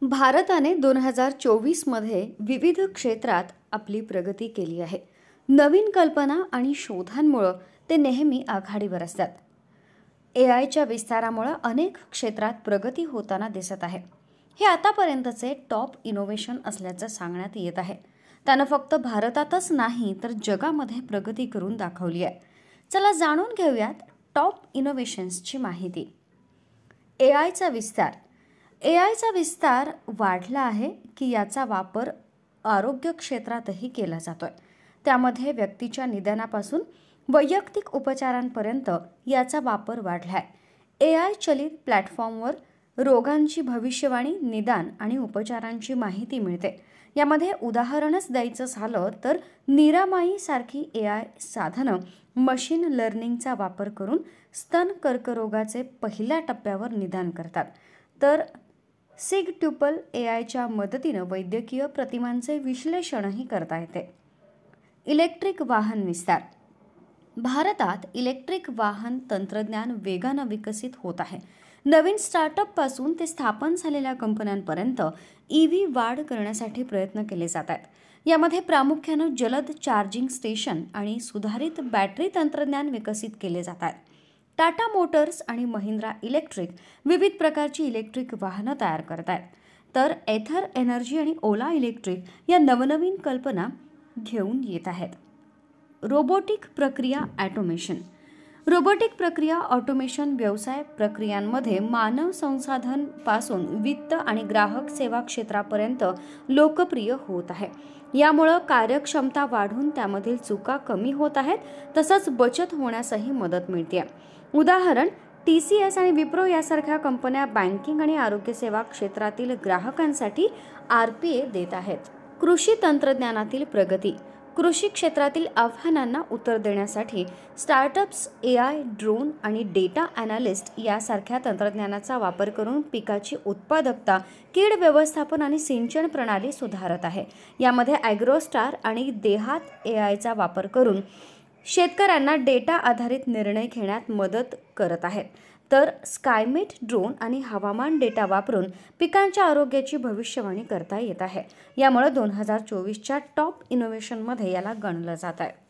भारताने 2024 मध्ये विविध क्षेत्रात आपली प्रगती केली आहे. नवीन कल्पना आणि शोधांमुळे ते नेहमी आघाडीवर असतात. एआयच्या विस्तारामुळे अनेक क्षेत्रात प्रगती होताना दिसत आहे. हे आतापर्यंतचे टॉप इनोव्हेशन असल्याचं सांगण्यात येत आहे. त्यानं फक्त भारतातच नाही तर जगामध्ये प्रगती करून दाखवली आहे. चला जाणून घेऊयात टॉप इनोव्हेशन्सची माहिती. एआयचा विस्तार. एआयचा विस्तार वाढला आहे की याचा वापर आरोग्य क्षेत्रातही केला जातोय. त्यामध्ये व्यक्तीच्या निदानापासून वैयक्तिक उपचारांपर्यंत याचा वापर वाढला आहे. एआय चलित प्लॅटफॉर्मवर रोगांची भविष्यवाणी, निदान आणि उपचारांची माहिती मिळते. यामध्ये उदाहरणच द्यायचं झालं तर निरामयी सारखी एआय साधनं मशीन लर्निंगचा वापर करून स्तन कर्करोगाचे पहिल्या टप्प्यावर निदान करतात. तर सिगट्युपल एआयच्या मदतीनं वैद्यकीय प्रतिमांचे विश्लेषणही करता येते. इलेक्ट्रिक वाहन विस्तार. भारतात इलेक्ट्रिक वाहन तंत्रज्ञान वेगानं विकसित होत आहे. नवीन स्टार्टअपपासून ते स्थापन झालेल्या कंपन्यांपर्यंत ईव्ही वाढ करण्यासाठी प्रयत्न केले जात आहेत. यामध्ये प्रामुख्यानं जलद चार्जिंग स्टेशन आणि सुधारित बॅटरी तंत्रज्ञान विकसित केले जात आहेत. टाटा मोटर्स आणि महिंद्रा इलेक्ट्रिक विविध प्रकारची इलेक्ट्रिक वाहनं तयार करत आहेत. तर एथर एनर्जी आणि ओला इलेक्ट्रिक या नवनवीन कल्पना घेऊन येत आहेत. रोबोटिक प्रक्रिया ऑटोमेशन. रोबोटिक प्रक्रिया ऑटोमेशन व्यवसाय प्रक्रियांमध्ये मानव संसाधन पासून वित्त आणि ग्राहक सेवा क्षेत्रापर्यंत लोकप्रिय होत आहे. यामुळे कार्यक्षमता वाढून त्यामधील चुका कमी होत आहेत, तसंच बचत होण्यासही मदत मिळते. उदाहरण TCS आणि विप्रो यासारख्या कंपन्या बँकिंग आणि आरोग्य सेवा क्षेत्रातील ग्राहकांसाठी RPA देत आहेत. कृषी तंत्रज्ञानातील प्रगती. कृषी क्षेत्रातील आव्हानांना उत्तर देण्यासाठी स्टार्टअप्स एआय, ड्रोन आणि डेटा ॲनालिस्ट यासारख्या तंत्रज्ञानाचा वापर करून पिकाची उत्पादकता, कीड व्यवस्थापन आणि सिंचन प्रणाली सुधारत आहे. यामध्ये ॲग्रोस्टार आणि देहात एआयचा वापर करून शेतकऱ्यांना डेटा आधारित निर्णय घेण्यात मदत करत आहेत. तर स्कायमेट ड्रोन आणि हवामान डेटा वापरून पिकांच्या आरोग्याची भविष्यवाणी करता येत आहे. यामुळे 2024च्या टॉप इनोव्हेशनमध्ये याला गणलं जात आहे.